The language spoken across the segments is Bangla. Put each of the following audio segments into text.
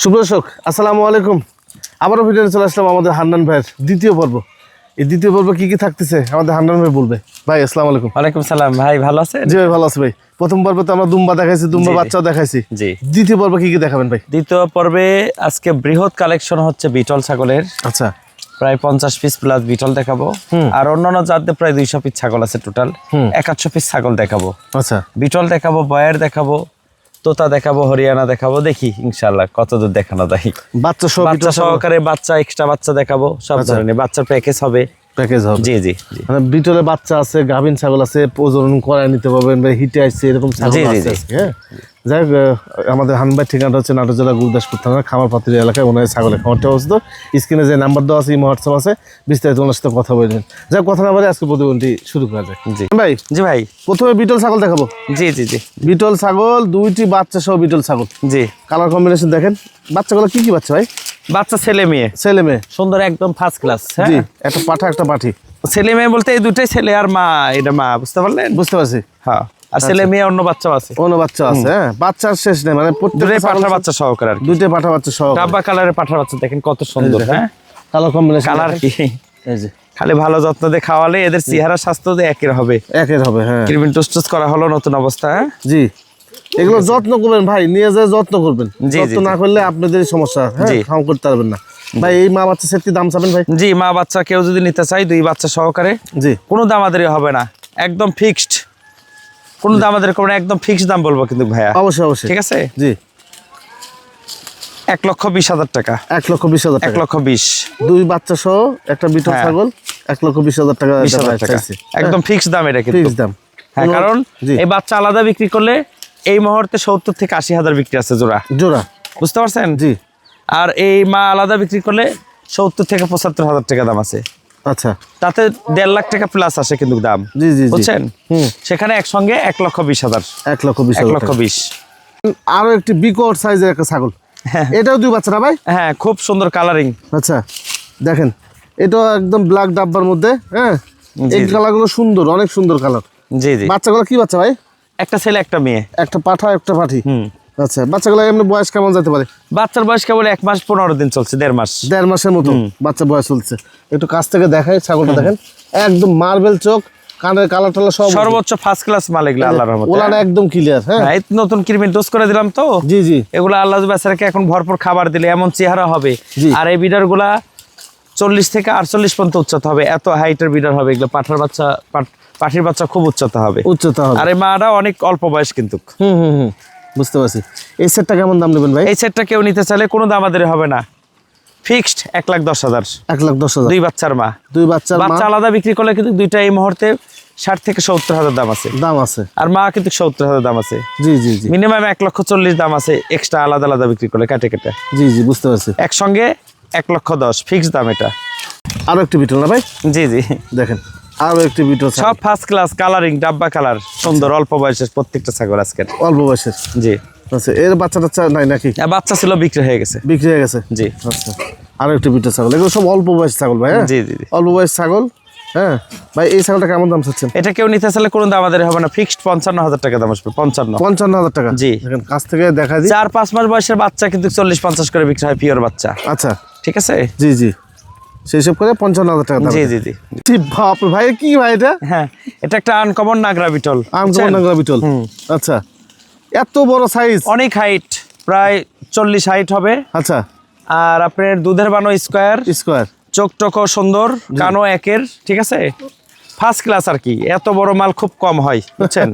সুপ্রদর্শক আসসালামু আলাইকুম। আবারও ভিডিওতে চলে আসলাম আমাদের হান্নান ভাইয়ের দ্বিতীয় পর্ব। এই দ্বিতীয় পর্ব কি কি থাকতেছে আমাদের হান্নান ভাই বলবে। ভাই আসসালামু আলাইকুম। ওয়ালাইকুম সালাম। ভাই ভালো আছেন? জি ভাই ভালো আছি ভাই। প্রথম পর্বে তো আমরা দুম্বা দেখাইছি, দুম্বা বাচ্চাও দেখাইছি। জি। দ্বিতীয় পর্বে কি কি দেখাবেন ভাই? দ্বিতীয় পর্বে আজকে বৃহৎ কালেকশন হচ্ছে বিটল ছাগলের, আচ্ছা প্রায় 50 পিস প্লাস বিটল দেখাবো। আর অন্যান্য জাতের প্রায় 200 পিস ছাগল আছে, টোটাল 100 পিস ছাগল দেখাবো। আচ্ছা বিটল দেখাবো, বয়ার দেখাবো, তোতা দেখাবো, হরিয়ানা দেখাবো। দেখি ইনশাআল্লাহ কতদূর দেখানো যায়। বাচ্চা সহ বাচ্চা সহকারে বাচ্চা এক্সট্রা বাচ্চা দেখাবো, সব ধরনের বাচ্চার প্যাকেজ হবে। প্যাকেজ হবে। জি জি জি। মানে বিটলের বাচ্চা আছে, গাভিন ছাগল আছে, প্রজনন করায় নিতে পারবেন ভাই, হিটে আসছে এরকম ছাগল জি, জি, আছে জি। আজকে, হ্যাঁ। যাই হোক, আমাদের হানবাই ঠিকানাটা হচ্ছে নাটোর জেলা গুরুদাসপুর থানা খামারপাত্রী এলাকায় ওনার ছাগলের খামারটা অবস্থিত। স্ক্রিনে যে নাম্বার দেওয়া আছে, হোয়াটসঅ্যাপ আছে, বিস্তারিত ওনার সাথে কথা বলবেন। যাই কথা না বলে আজকে প্রতিদিনটি শুরু করা যায়। জি ভাই জি ভাই। প্রথমে বিটল ছাগল দেখাবো। জি জি জি বিটল ছাগল, দুইটি বাচ্চা সহ বিটল ছাগল। জি। কালার কম্বিনেশন দেখেন। বাচ্চাগুলো কি কি বাচ্চা ভাই? বাচ্চা ছেলে মেয়ে, ছেলে মেয়ে। সুন্দর একদম ফার্স্ট ক্লাস। জি, একটা পাঠা একটা পাঠি। ছেলে মেয়ে বলতে এই দুটাই ছেলে আর মা, এটা মা, বুঝতে পারলেন? বুঝতে পারছি। হ্যাঁ। আর ছেলে মেয়ে অন্য বাচ্চাও আছে, অন্য বাচ্চা আছে, হ্যাঁ। বাচ্চার শেষ নেই, মানে দুটোই পাঠার বাচ্চা সহকারে আর কি। দুইটা পাঠা বাচ্চা সহ। ডাব্বা কালারের পাঠার বাচ্চা দেখেন কত সুন্দর। হ্যাঁ, কালার কম্বিনেশন কালার কি এই যে খালি ভালো যত্ন দিয়ে খাওয়ালে এদের চেহারা স্বাস্থ্য দিয়ে একের হবে। একের হবে, হ্যাঁ। ক্রিমিন টুস করা হলো নতুন অবস্থা। হ্যাঁ জি, এগুলো যত্ন করবেন ভাই, নিয়ে যায় যত্ন করবেন। জি, যত্ন জি, না করলে আপনাদেরই সমস্যা, হ্যাঁ, জি। খাওয়া করতে পারবেন না। ভাই এই মা বাচ্চা সেট কি দাম চাবেন ভাই? জি, মা বাচ্চা কেউ যদি নিতে চাই, দুই বাচ্চা সহকারে, জি, কোনো দামাদারি হবে না, একদম ফিক্সড। কোনো দামাদারি করবো না, একদম ফিক্সড দাম বলবো কিন্তু ভাইয়া। অবশ্যই অবশ্যই, ঠিক আছে। জি। 1,20,000 টাকা। 1,20,000 টাকা। 1,20,000। দুই বাচ্চা সহ একটা বিটল হ্যাঁ। ছাগল 1,20,000 টাকা 20,000 টাকা চাইছি। একদম ফিক্সড দাম এটা কিন্তু। ফিক্স দাম। হ্যাঁ, কারণ জি। এই বাচ্চা আলাদা বিক্রি করলে এই মুহূর্তে 70 থেকে 80,000 বিক্রি আছে জোড়া, জোড়া। বুঝতে পারছেন? জি। আর এই মা আলাদা বিক্রি করলে 70 থেকে 75,000 টাকা দাম আছে। আচ্ছা। তাতে 1.5 লাখ টাকা প্লাস আসে কিন্তু দাম। জি জি জি। বুঝছেন? সেখানে একসঙ্গে 1,20,000। 1,20,000 টাকা। 1,20,000। আরো একটি বিকট সাইজের একটা ছাগল। এটাও দুই বাচ্চা না ভাই? হ্যাঁ, খুব সুন্দর কালারিং। আচ্ছা দেখেন, এটা একদম ব্ল্যাক ডাব্বার মধ্যে, হ্যাঁ। জি, এই জি। কালারগুলো সুন্দর, অনেক সুন্দর কালার। জি জি। বাচ্চাগুলো কি বাচ্চা ভাই? একটা ছেলে একটা মেয়ে। একটা পাঠা একটা পাঠি। আচ্ছা, বাচ্চাগুলো এমনি বয়স কেমন যেতে পারে? বাচ্চার বয়স কেবল 1 মাস 15 দিন চলছে, 1.5 মাস। 1.5 মাসের মতো বাচ্চা বয়স চলছে। একটু কাছ থেকে দেখাই ছাগলটা, দেখেন একদম মার্বেল চোখ, কানের কালার টালার সব সর্বোচ্চ ফার্স্ট ক্লাস মাল এগুলো, আল্লাহর রহমতে। ওলান একদম ক্লিয়ার, হ্যাঁ। হ্যাঁ, এই নতুন ক্রিমিন ডোজ করে দিলাম তো। জি জি এগুলো আল্লাহ বেচারাকে এখন ভরপুর খাবার দিলে এমন চেহারা হবে। জি। আর এই বিডার গুলা 40 থেকে 48 পর্যন্ত উচ্চতা হবে, এত হাইটের বিডার হবে এগুলো। পাঠার বাচ্চা, পাঠির বাচ্চা খুব উচ্চতা হবে। উচ্চতা হবে। আর এই মাটা অনেক অল্প বয়স কিন্তু। হুম বুঝতে পারছি। এই সেটটা কেমন দাম নেবেন ভাই? এই সেটটা কেউ নিতে চাইলে কোনো দামাদারি হবে না, ফিক্সড 1,10,000। 1,10,000। দুই বাচ্চার মা। দুই বাচ্চার মা। বাচ্চা আলাদা বিক্রি করলে কিন্তু দুইটা এই মুহূর্তে 60 থেকে 70,000 দাম আছে। দাম আছে। আর মা কিন্তু 70,000 দাম আছে। জি জি জি মিনিমাম 1,40,000 দাম আছে, এক্সট্রা আলাদা আলাদা বিক্রি করলে কাটে কেটে। জি জি বুঝতে পারছি। একসঙ্গে 1,10,000 ফিক্সড দাম এটা। আরো একটি বিটল না ভাই? জি জি। দেখেন আরো একটি বিটল সব ছাগল, ফার্স্ট ক্লাস কালারিং, ডাব্বা কালার, সুন্দর অল্প বয়সের প্রত্যেকটা ছাগল আজকের। অল্প বয়সের। জি। আচ্ছা, এর বাচ্চা টাচ্চা নাই নাকি? আর বাচ্চা ছিল, বিক্রি হয়ে গেছে। বিক্রি হয়ে গেছে। জি। আচ্ছা, আরো একটি বিটল ছাগল। এগুলো সব অল্প বয়স ছাগল ভাই, হ্যাঁ। জি জি জি। অল্প বয়স ছাগল, হ্যাঁ। ভাই এই ছাগলটা কেমন দাম চাচ্ছেন? এটা কেউ নিতে চাইলে কোনো দাম আমাদের হবে না, ফিক্সড 55,000 টাকা দাম আসবে। 55। 55,000 টাকা। জি। দেখেন কাছ থেকে দেখা দিই। 4-5 মাস বয়সের বাচ্চা কিন্তু 40-50 করে বিক্রি হয়, পিওর বাচ্চা। আচ্ছা, ঠিক আছে। জি জি, সেই সব করে 55,000 টাকা দাম। জি জি জি। জি বাপ রে ভাই, কি ভাই এটা? হ্যাঁ, এটা একটা আনকমন নাগরা বিটল। আনকমন নাগরা বিটল। আচ্ছা, এত বড় সাইজ। অনেক হাইট, প্রায় 40 হাইট হবে। আচ্ছা। আর আপনার দুধের বানো স্কোয়ার, স্কোয়ার, চোখ টোকও সুন্দর, কানও একের, ঠিক আছে। ফার্স্ট ক্লাস আর কি, এত বড় মাল খুব কম হয়, বুঝছেন?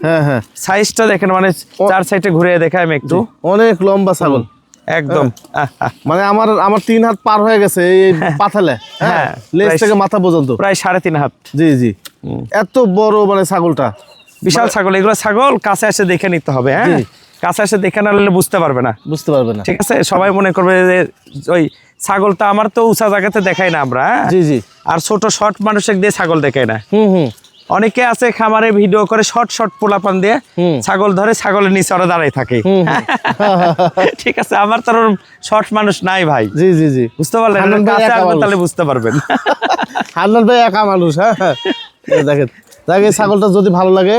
হ্যাঁ হ্যাঁ। সাইজটা দেখেন, মানে 4 সাইডে ঘুরে দেখাই আমি একটু। অনেক লম্বা ছাগল একদম। মানে আমার 3 হাত পার হয়ে গেছে এই পাথালে, হ্যাঁ, লেজ থেকে মাথা পর্যন্ত প্রায় 3.5 হাত। জি জি, এত বড় মানে ছাগলটা, বিশাল ছাগল। এগুলো ছাগল কাছে এসে দেখে নিতে হবে, হ্যাঁ। জি। কাছে এসে দেখে না নিলে বুঝতে পারবে না, বুঝতে পারবে না। ঠিক আছে। সবাই মনে করবে যে ওই ছাগলটা আমার তো উঁচা জায়গাতে দেখাই না আমরা, হ্যাঁ। জি জি। আর ছোট শর্ট মানুষের দিয়ে ছাগল দেখাই না। হুম। অনেকে আছে খামারে ভিডিও করে শর্ট পোলাপান দিয়ে ছাগল ধরে, ছাগলের নিচে ওরা দাঁড়াই থাকে। ঠিক আছে, আমার তো শর্ট মানুষ নাই ভাই। জি জি জি, বুঝতে পারলেন? হান্নান ভাই কাছে একা আসবেন মানুষ। তাহলে বুঝতে পারবেন। হান্নান ভাই একা মানুষ, হ্যাঁ। দেখেন দেখ এই ছাগলটা যদি ভালো লাগে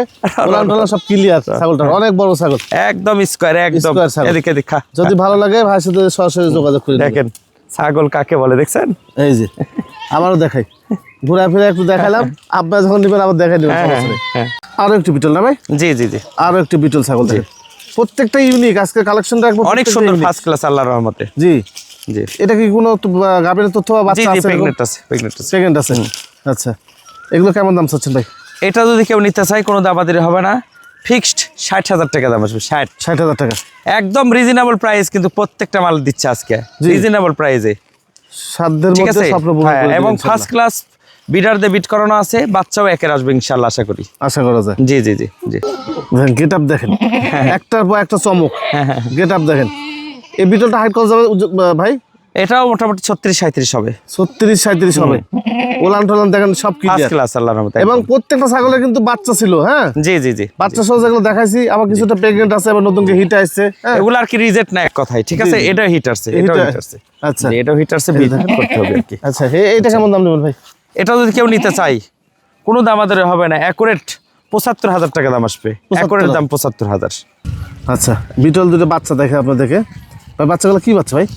ওলান টোলান সব ক্লিয়ার, ছাগলটা অনেক বড় ছাগল, একদম স্কয়ার, একদম Square ছাগল। এদিকে দেখা। যদি ভালো লাগে ভাইয়ের সাথে সরাসরি যোগাযোগ করে দেখেন দেখেন ছাগল কাকে বলে দেখছেন? এই যে আবারও দেখাই, ঘুরা ফিরে একটু দেখালাম, আপনার যখন নেবেন আবার দেখাই দেবেন, সমস্যা নেই। হ্যাঁ। আরো একটি বিটল না ভাই? জি জি জি, আরো একটি বিটল ছাগল দেখেন, প্রত্যেকটা ইউনিক, আজকে কালেকশন রাখবো অনেক প্রত্যেকটা সুন্দর, unique। ফার্স্ট ক্লাস আল্লাহর রহমতে। জি, জি এটা কি কোনো গাভীর তথ্য বা জি বাচ্চা জি, আছে? প্রেগনেন্ট আছে, প্রেগনেন্ট আছে। সেকেন্ড আছে, আচ্ছা। এগুলো কেমন দাম চাচ্ছেন ভাই? এটা যদি কেউ নিতে চায় কোনো দাবাদারি হবে না, ফিক্সড 60,000 টাকা দাম আসবে। 60,000 টাকা একদম রিজনেবল প্রাইস, কিন্তু প্রত্যেকটা মাল দিচ্ছে আজকে জি। রিজনেবল প্রাইসে, সাধ্যের ঠিক মধ্যে আছে? স্বপ্ন পূরণ হ্যাঁ, করে দিবেন এবং ইনশাআল্লাহ। ফার্স্ট ক্লাস বিডার দিয়ে বিট করানো আছে, বাচ্চাও একের আসবে ইনশাআল্লাহ, আশা করি। আশা করা যায়। জি জি জি জি, গেট আপ দেখেন, একটার পর একটা চমক, গেট আপ দেখেন। এই বিটলটা হাইট কত যাবে ভাই? এটাও মোটামুটি 36-37 হবে, 36-37 হবে। ওলান টোলান দেখেন সব ফার্স্ট ক্লিয়ার, ক্লাস আল্লাহর রহমতে। এবং প্রত্যেকটা ছাগলের কিন্তু বাচ্চা ছিল, হ্যাঁ জি জি জি, বাচ্চা সহ যেগুলো দেখাইছি, আবার কিছুটা প্রেগনেন্ট আছে, আবার নতুন হিট আসছে, হ্যাঁ এগুলো আর কি রিজেক্ট না এক কথায়, ঠিক আছে? জি, জি। এটাও হিট আসছে, এটাও এটা- হিট আসছে, আচ্ছা। জি, এটাও হিট আসছে, বিট করতে হবে আর কি। আচ্ছা, এইটা কেমন দাম নেবেন ভাই? এটা যদি কেউ নিতে চাই কোনো দাম আদরে হবে না, অ্যাকুরেট 75,000 টাকা দাম আসবে, 75,000 অ্যাকুরেট দাম 75,000। আচ্ছা, বিটল দুটো বাচ্চা দেখে আপনাদেরকে, ভাই বাচ্চাগুলো কি বাচ্চা ভাই?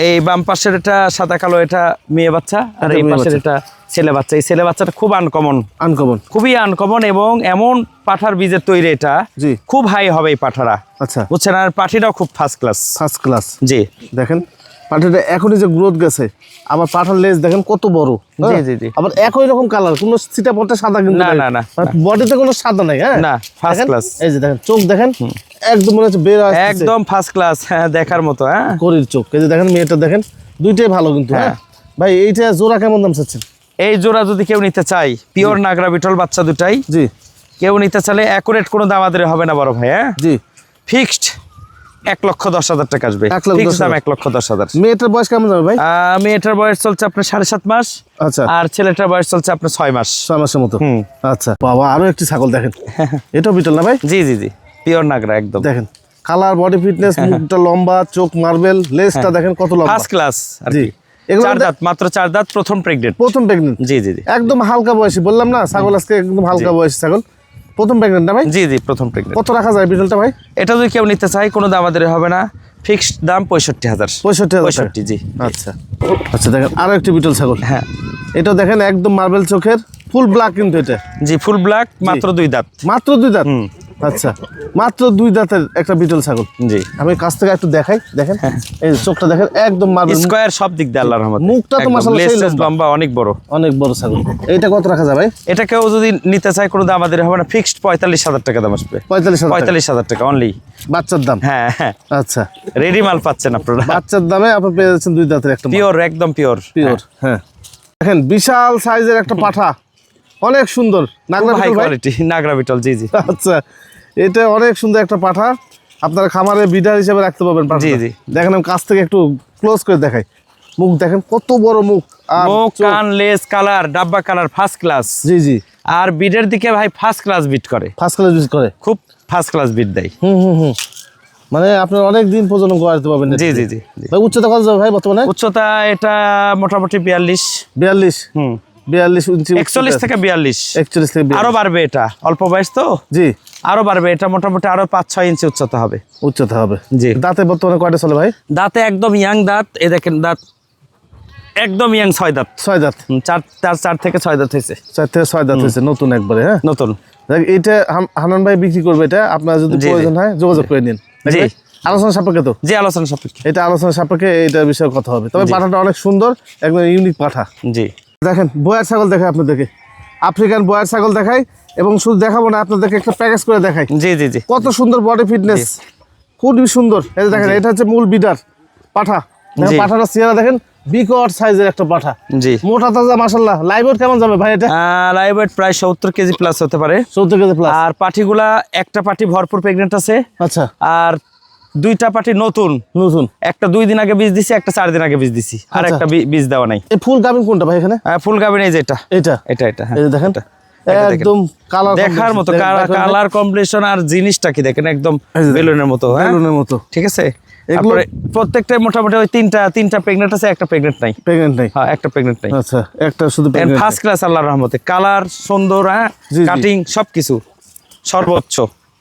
এই বাম পাশের এটা সাদা কালো, এটা মেয়ে বাচ্চা, আর এটা এই মেয়ে পাশের বাচ্চা। এটা ছেলে বাচ্চা। এই ছেলে বাচ্চাটা খুব আনকমন, আনকমন, খুবই আনকমন, এবং এমন পাঠার বীজের তৈরি, এটা জি। খুব হাই হবে এই পাঠারা, আচ্ছা, বুঝছেন? আর পাঠিটাও খুব ফার্স্ট ক্লাস। First class. জি দেখেন পাঠাটা এখনই যে গ্রোথ গেছে, আবার পাঠার লেজ দেখেন কত বড়, হ্যাঁ? জি, জি। আবার একই রকম কালার, কোনো সিটা পটে সাদা কিন্তু না, নাই। না, না, বডিতে কোনো সাদা নাই, হ্যাঁ না, ফার্স্ট দেখেন, ক্লাস, এই যে দেখেন চোখ দেখেন, একদম মনে হচ্ছে বের আসছে, একদম ফার্স্ট ক্লাস, হ্যাঁ, দেখার মতো। হ্যাঁ, করির চোখ। এই যে দেখেন মেয়েটা দেখেন, দুইটাই ভালো কিন্তু, হ্যাঁ ভাই। এইটা জোড়া কেমন দাম চাচ্ছেন? এই জোড়া যদি কেউ নিতে চাই, পিওর নাগরা বিটল বাচ্চা দুটাই, জি কেউ নিতে চাইলে অ্যাকুরেট কোনো দাম আদরে হবে না বড় ভাই, হ্যাঁ, জি। ফিক্সড 1,10,000 টাকা আসবে, 1,10,000 ফিক্সড দাম 1,10,000। মেয়েটার বয়স কেমন যাবে ভাই? মেয়েটার বয়স চলছে আপনার 7.5 মাস, আচ্ছা, আর ছেলেটার বয়স চলছে আপনার 6 মাস। 6 মাসের মতো। হুম। আচ্ছা, বাবা আরো একটি ছাগল দেখেন, এটাও বিটল না ভাই? জি জি জি, পিওর নাগরা একদম দেখেন কালার, বডি ফিটনেস, মুখটা লম্বা, চোখ মার্বেল, লেজটা দেখেন কত লম্বা, ফার্স্ট ক্লাস আর জি। কি। এগুলো 4 দাঁত, মাত্র 4 দাঁত, প্রথম প্রেগনেন্ট। প্রথম প্রেগনেন্ট, জি জি জি একদম হালকা বয়সী, বললাম না ছাগল আজকে একদম হালকা বয়সী ছাগল, প্রথম প্রেগনেন্ট না ভাই? জি জি, প্রথম প্রেগনেন্ট। কত রাখা যায় বিটলটা ভাই? এটা যদি কেউ নিতে চায় কোনো দাম আদরে হবে না, ফিক্সড দাম 65,000। 65,000 জি। আচ্ছা আচ্ছা, দেখেন আরো একটি বিটল ছাগল, হ্যাঁ এটা দেখেন একদম মার্বেল চোখের, ফুল ব্ল্যাক কিন্তু এটা, জি, ফুল ব্ল্যাক, মাত্র 2 দাঁত। মাত্র 2 দাঁত। আচ্ছা, মাত্র 2 দাঁতের একটা বিটল ছাগল। জি, আমি কাছ থেকে একটু দেখাই, দেখেন এই যে চোখটা দেখেন একদম মার্বেল, স্কয়ার সব দিক দিয়ে আল্লাহর রহমতে। মুখটা তো একদম মাশাআল্লাহ লেজ সেই টেজ লম্বা। লম্বা, অনেক বড়। অনেক বড় ছাগল। এইটা কত রাখা যাবে ভাই? এটা কেউ যদি নিতে চায় কোনো দাম আদরে হবে না, ফিক্সড 45,000 টাকা দাম আসবে। 45,000 টাকা। 45,000 টাকা অনলি। বাচ্চার দাম? হ্যাঁ হ্যাঁ, আচ্ছা, রেডি মাল পাচ্ছেন আপনারা, বাচ্চার দামে আপনি পেয়ে যাচ্ছেন 2 দাঁতের একটা পিওর, একদম পিওর পিওর, হ্যাঁ। দেখেন বিশাল সাইজের একটা পাঠা, অনেক সুন্দর, নাগরা হাই বিটল ভাই? কোয়ালিটি নাগরা বিটল। জি জি আচ্ছা, এটা অনেক সুন্দর একটা পাঠা, আপনারা খামারে বিডার হিসেবে রাখতে পারবেন পাঠাটা। জি, জি। দেখেন আমি কাছ থেকে একটু ক্লোজ করে দেখাই, মুখ দেখেন কত বড় মুখ, আর মুখ, চোখ। কান, লেজ, কালার, ডাব্বা কালার, ফার্স্ট ক্লাস। জি জি, আর বিডের দিকে ভাই ফার্স্ট ক্লাস বিট করে, ফার্স্ট ক্লাস ইউজ করে, খুব ফার্স্ট ক্লাস বিট দেয়। হুম। মানে আপনার অনেক দিন প্রজনন করাতে পারবেন। জি জি জি জি। ভাই উচ্চতা কত যাবে ভাই বর্তমানে? উচ্চতা এটা মোটামুটি 42। 42, হুম, 42 ইঞ্চি, 41 থেকে 42। 41 থেকে 42। আরো বাড়বে, এটা অল্প বয়স তো, জি, আরো বাড়বে, এটা মোটামুটি আরো 5-6 ইঞ্চি উচ্চতা হবে। উচ্চতা হবে। জি। দাঁতে বর্তমানে কয়টা চলে ভাই? দাঁতে একদম ইয়াং দাঁত, এ দেখেন দাঁত একদম ইয়াং, 6 দাঁত। 6 দাঁত। 4 থেকে 6 দাঁত হয়েছে, 4 থেকে 6 দাঁত হয়েছে, নতুন একবারে, হ্যাঁ। নতুন। দেখ এইটা হানান ভাই বিক্রি করবে, এটা আপনার যদি জি, জি। প্রয়োজন হয় যোগাযোগ করে নিন। জি। ভাই, আলোচনা সাপেক্ষে তো, যে আলোচনা সাপেক্ষে। এটা আলোচনা সাপেক্ষে এইটার বিষয়ে কথা হবে। তবে পাঠাটা অনেক সুন্দর, একদম ইউনিক পাঠা। জি দেখেন বয়ার ছাগল দেখায় আপনাদেরকে, আফ্রিকান বয়ার ছাগল দেখাই, এবং শুধু দেখাবো না, আপনাদেরকে একটা প্যাকেজ করে দেখাই। জি জি জি, কত সুন্দর বডি ফিটনেস, খুবই সুন্দর। এই যে দেখেন, এটা হচ্ছে মূল বিডার পাঠা। দেখেন জি। পাঠাটা চেহারা দেখেন, বিকট সাইজের একটা পাঠা, জি। মোটা তাজা মাশাআল্লাহ। লাইভ ওয়েট কেমন যাবে ভাই এটা? লাইভ ওয়েট প্রায় 70 কেজি প্লাস হতে পারে। 14 কেজি প্লাস। আর পাঠিগুলা, একটা পাঠি ভরপুর প্রেগনেন্ট আছে, আচ্ছা, আর 2টা পাঠি নতুন, নতুন। একটা 2 দিন আগে বীজ দিছি, একটা 4 দিন আগে বীজ দিছি, আর আচ্ছা। একটা বীজ দেওয়া নাই। এই ফুল গাভিন কোনটা ভাই এখানে? ফুল গাবিন এই যে এটা, এটা এটা এটা, হ্যাঁ। এই যে দেখেন, এটা দেখেন। একদম কালার দেখার মতো কালার কম্বিনেশন, আর জিনিসটা কি দেখেন, একদম এই যে দেখেন। বেলুনের মতো, হ্যাঁ বেলুনের মতো। ঠিক আছে। এগুলো তারপরে প্রত্যেকটাই মোটামুটি ওই তিনটা প্রেগনেন্ট আছে, একটা প্রেগনেন্ট নাই। প্রেগনেন্ট নাই? হ্যাঁ, একটা প্রেগনেন্ট নাই। আচ্ছা, একটা শুধু প্রেগনেন্ট। ফার্স্ট ক্লাস আল্লাহর রহমতে, কালার সুন্দর, হ্যাঁ, জি, জি। কাটিং সবকিছু সর্বোচ্চ।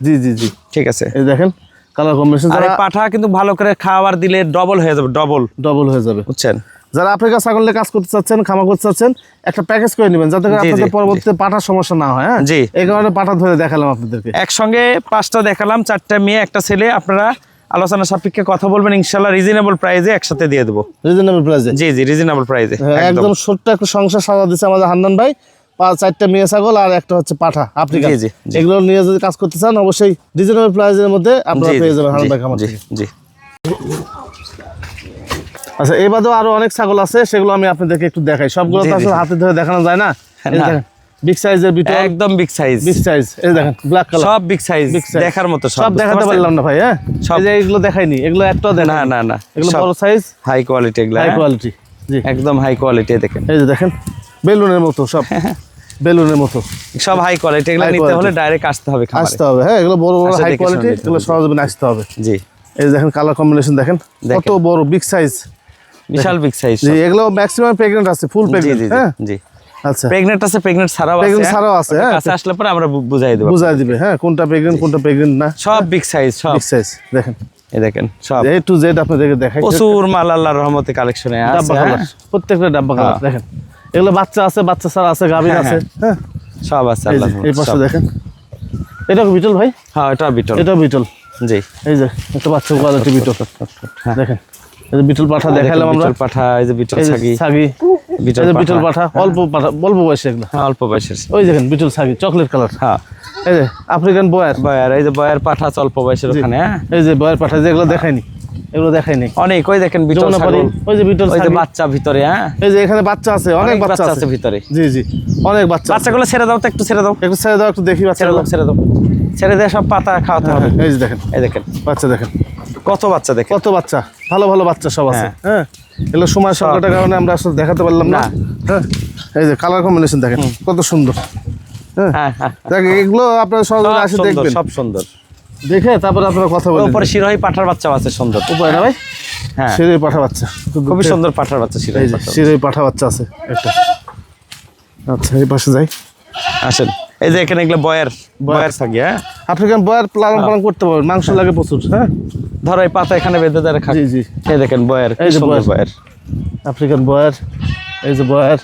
জি জি জি, ঠিক আছে। এই দেখেন কালার কম্বিনেশন। আর এই পাঠা কিন্তু ভালো করে খাবার দিলে ডবল হয়ে যাবে, ডবল হয়ে যাবে, বুঝছেন। যারা আফ্রিকা ছাগলের কাজ করতে চাচ্ছেন, খামার করতে চাচ্ছেন, একটা প্যাকেজ করে নেবেন যাতে করে জি, আপনাদের জি, পরবর্তীতে পাঠার সমস্যা না হয়। হ্যাঁ জি। এই কারণে পাঠা ধরে দেখালাম আপনাদেরকে। একসঙ্গে 5টা দেখালাম, 4টা মেয়ে একটা ছেলে। আপনারা আলোচনা সাপেক্ষে কথা বলবেন, ইনশাল্লাহ রিজনেবল প্রাইসে একসাথে দিয়ে দেবো। রিজনেবল প্রাইসে? জি জি, রিজনেবল প্রাইসে একদম ছোট্ট একটা সংসার সাজা দিচ্ছে আমাদের হান্নান ভাই। 4টা মেয়ে ছাগল আর একটা হচ্ছে পাঠা আফ্রিকা। জি, জি, জি। এগুলো নিয়ে যদি কাজ করতে চান অবশ্যই রিজনেবল প্রাইসের মধ্যে আপনারা পেয়ে যাবেন হান্নান ভাই খামার জি থেকে। জি। আচ্ছা, এই বাদেও আরো অনেক ছাগল আছে, সেগুলো আমি আপনাদেরকে একটু দেখাই। সবগুলো জি, তো জি। আসলে হাতে ধরে দেখানো যায় না। এই না। দেখেন বিগ সাইজের বিটল, একদম বিগ সাইজ, বিগ সাইজ। এই দেখেন ব্ল্যাক কালার, সব বিগ সাইজ, Big size। দেখার মতো সব দেখাতে পারলাম না ভাই। হ্যাঁ এই যে এগুলো দেখাইনি, এগুলো একটাও না দেখাই না না, এগুলো সব বড় সাইজ, হাই কোয়ালিটি, এগুলো হাই কোয়ালিটি। জি, একদম হাই কোয়ালিটি। দেখেন এই যে দেখেন বেলুনের মতো, সব বেলুনের মতো, সব হাই কোয়ালিটি। এগুলো High নিতে quality। হলে ডাইরেক্ট আসতে হবে খামারে। আসতে হবে। হ্যাঁ এগুলো বড় বড় আসলে হাই দেখে কোয়ালিটি, শুনে নিতে এগুলো হবে। সরজমিনে আসতে হবে। জি, এই যে দেখেন কালার কম্বিনেশন দেখেন কত বড়, বিগ সাইজ, বিশাল বিগ সাইজ। জি। এগুলো ম্যাক্সিমাম প্রেগন্যান্ট আছে, ফুল জি প্রেগন্যান্ট। জি হ্যাঁ জি। আচ্ছা, প্রেগনেন্ট আছে, প্রেগনেন্ট ছাড়াও আছে, Pregnant ছাড়াও আছে, ওটা হ্যাঁ। কাছে আসলে পরে আমরা বুঝাই দেব, বুঝাই দিবে। হ্যাঁ কোনটা প্রেগন্যান্ট কোনটা প্রেগন্যান্ট না, সব বিগ সাইজ, সব বিগ সাইজ। দেখেন এই দেখেন সব এ টু জেড আপনাদেরকে দেখাই। প্রচুর মাল আল্লাহর রহমতে কালেকশনে আছে। ডাব্বা কালার, প্রত্যেকটা ডাব্বা কালার। হ্যাঁ। দেখেন এগুলো বাচ্চা আছে, বাচ্চা ছাড়া আছে, গাভীর হ্যাঁ, আছে। হ্যাঁ সব আছে এই যে, আল্লাহর এই রহমতে, পাশে সব। দেখেন এটা বিটল ভাই, হ্যাঁ, এটা বিটল। এটা বিটল। জি, এই যে একটা বাচ্চা কোয়ালিটি বিটল। হ্যাঁ। দেখেন এই যে বিটল পাঠা দেখালাম আমরা। বিটল পাঠা, এই যে বিটল এই যে ছাগি, ছাগি, বিটল এই যে বিটল পাঠা। পাঠা, অল্প পাঠা, অল্প বয়সে এগুলো। হ্যাঁ, অল্প বয়সের। ওই দেখেন বিটল ছাগি চকলেট কালার। হ্যাঁ, এই যে আফ্রিকান বয়ার, বয়ার, এই যে বয়ার পাঠা অল্প বয়সের জি। ওখানে। হ্যাঁ, এই যে বয়ার পাঠা, যেগুলো দেখাইনি, এগুলো দেখাইনি। অনেক। ওই দেখেন বিটল যমুনা পাড়ি, ছাগল, ওই যে বিটল ওই যে ছাগি। বাচ্চা ভিতরে। হ্যাঁ, এই যে এখানে বাচ্চা আছে, অনেক বাচ্চা আছে ভিতরে। জি জি, অনেক বাচ্চা আছে। বাচ্চাগুলো ছেড়ে দাও তো, একটু ছেড়ে দাও, একটু ছেড়ে দাও, একটু দেখি ছেড়ে বাচ্চাগুলো। দাও, ছেড়ে দাও, ছেড়ে দিয়ে সব পাতা খাওয়াতে হবে। এই যে দেখেন এই দেখেন বাচ্চা, দেখেন কত বাচ্চা, দেখেন কত বাচ্চা, ভালো ভালো বাচ্চা সব আছে। হ্যাঁ। হ্যাঁ এগুলো সময় সংকটের কারণে আমরা আসলে দেখাতে পারলাম না। না। হ্যাঁ এই যে কালার কম্বিনেশন দেখেন কত সুন্দর। হ্যাঁ হ্যাঁ হ্যাঁ, দেখ এগুলো আপনারা সহজে সব আসে সুন্দর, দেখবেন, সব সুন্দর। দেখে তারপরে আপনারা কথা বলেন। উপরে শিরোহী পাঠার বাচ্চা আছে সুন্দর। উপায় না ভাই, হ্যাঁ, শিরোই পাঠা বাচ্চা, খুবই সুন্দর পাঠার বাচ্চা শিরোহী এই যে পাঠা। শিরোই পাঠা বাচ্চা আছে একটা। আচ্ছা এই পাশে যাই। আসেন, এই যে এখানে এগুলো বয়ার থাকি। হ্যাঁ, আফ্রিকান বয়ার লালন পালন করতে পারবেন, মাংস লাগে প্রচুর। হ্যাঁ ধরো এই পাতা এখানে বেঁধে ধরে খাক। জি জি, এই দেখেন বয়ার, এই কি যে সুন্দর বয়ার। বয়ার। আফ্রিকান বয়ার, এই যে বয়ার।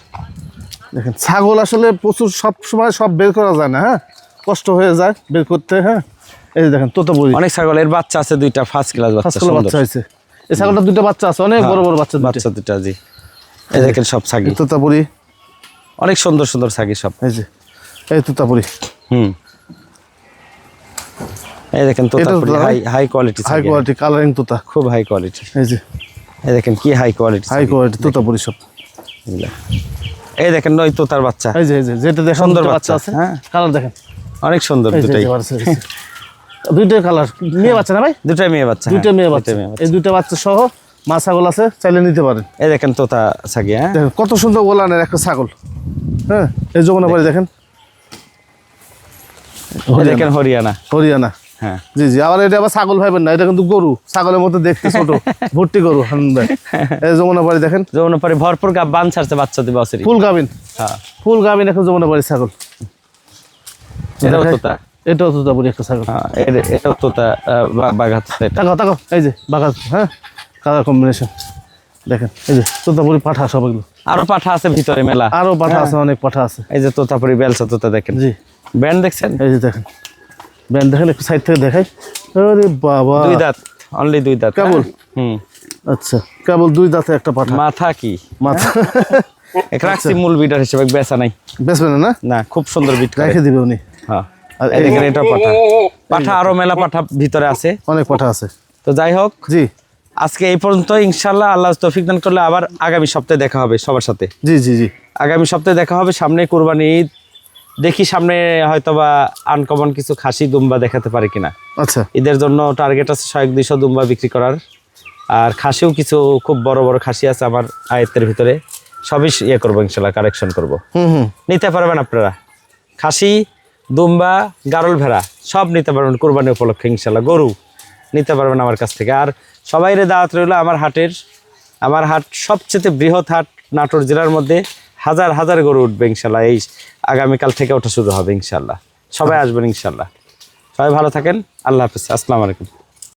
দেখেন ছাগল আসলে প্রচুর, সব সময় সব বের করা যায় না। হ্যাঁ কষ্ট হয়ে যায় বের করতে। হ্যাঁ এই যে দেখেন তোতাপুরি, অনেক ছাগলের বাচ্চা আছে, দুইটা ফার্স্ট ক্লাস বাচ্চা, ফার্স্ট সুন্দর বাচ্চা হয়েছে। এই ছাগলটা দুটো বাচ্চা আছে, অনেক বড় বড় বাচ্চা, বাচ্চা দুটা। জি, এই দেখেন সব ছাগি, তোতাপুরি। অনেক সুন্দর সুন্দর ছাগি সব। এই যে এই তোতাপুরি, হুম, এই দেখেন তোতাপুরি, তো হাই কোয়ালিটি হাই ছাগি, কোয়ালিটি কালারিং তোতা। খুব হাই কোয়ালিটি। এই যে এই দেখেন কি হাই কোয়ালিটি হাই কোয়ালিটি তোতাপুরি সব। এই দেখেন নয় তোতার বাচ্চা, এই যে যেটা দেখেন সুন্দর দুটো বাচ্চা, আছে। হ্যাঁ। কালার দেখেন অনেক সুন্দর এই যে, দুটাই। এই যে বাচ্চা, এই যে। দুইটা কালার, মেয়ে বাচ্চা না ভাই? দুটাই মেয়ে বাচ্চা, দুইটা হ্যাঁ, মেয়ে বাচ্চা। দুইটা মেয়ে বাচ্চা। এই দুইটা বাচ্চা সহ মা ছাগল আছে, চাইলে নিতে পারেন। এই দেখেন তোতা ছাগি। হ্যাঁ, দেখেন কত সুন্দর গোলানের একটা ছাগল। হ্যাঁ এই যমুনা বাড়ি দেখেন, এই দেখেন হরিয়ানা। হরিয়ানা। হ্যাঁ, জি জি, আবার এটা আবার ছাগল ভাইবেন না, এটা কিন্তু গরু, ছাগলের মতো দেখতে ছোট, ভর্তি গরু। হান্নান ভাই এই যমুনা বাড়ি দেখেন, যমুনা পারে ভরপুর বান ছাড়ছে বাচ্চা দিবে অসরি। ফুল গাবিন, হ্যাঁ, ফুল গাবিন এখন যমুনা বাড়ি ছাগল। এটাও তোতা। এটাও তোতাপুরি একটা ছাগল। হ্যাঁ, এটাও তোতা বাঘাত। তাকাও তাকাও, এই যে বাগাস। হ্যাঁ কালার কম্বিনেশন দেখেন, এই যে তোতাপুরি পাঠা সব এগুলো। আরো পাঠা আছে ভিতরে মেলা, আরো পাঠা আছে, অনেক পাঠা আছে। এই যে তোতাপুরি বেলসা তোতা দেখেন। জি ব্যান্ড দেখছেন, এই যে দেখেন ব্যান্ড দেখেন, একটু সাইড থেকে দেখাই। আরে বাবা, দুই দাঁত, অনলি দুই দাঁত। কেবল? হ্যাঁ। হুম, আচ্ছা কেবল দুই দাঁতে একটা পাঠা। মাথা কি মাথা এক রাখছি মূল বিটার হিসেবে, বেচা নাই। বেসবে না? না, খুব সুন্দর বিট করে। রেখে দিবে উনি। হ্যাঁ, আর এই দেখেন এটা পাঠা। পাঠা আরো মেলা পাঠা ভিতরে আছে। অনেক পাঠা আছে। তো যাই হোক, জি আজকে এই পর্যন্ত। ইনশাল্লাহ আল্লাহ তৌফিক দান করলে আবার আগামী সপ্তাহে দেখা হবে সবার সাথে। জি জি জি, আগামী সপ্তাহে দেখা হবে, সামনে কুরবানি ঈদ। দেখি সামনে হয়তোবা আনকমন কিছু খাসি দুম্বা দেখাতে পারি কিনা। আচ্ছা ঈদের জন্য টার্গেট আছে 100-200 দুম্বা বিক্রি করার। আর খাসিও কিছু খুব বড় বড় খাসি আছে আমার আয়ত্তের ভিতরে, সবই ইয়ে করবো ইনশাল্লাহ, কারেকশন করবো। নিতে পারবেন আপনারা, খাসি দুম্বা গারল ভেড়া সব নিতে পারবেন কুরবানি উপলক্ষে ইনশাল্লাহ। গরু নিতে পারবেন আমার কাছ থেকে। আর সবাইরে দাওয়াত রইলো আমার হাটের। আমার হাট সবচেয়ে বৃহৎ হাট নাটোর জেলার মধ্যে, হাজার হাজার গরু উঠবে ইনশাল্লাহ। এই আগামীকাল থেকে ওঠা শুরু হবে ইনশাল্লাহ। সবাই আসবেন ইনশাল্লাহ। সবাই ভালো থাকেন, আল্লাহ হাফিজ, আসসালামু আলাইকুম।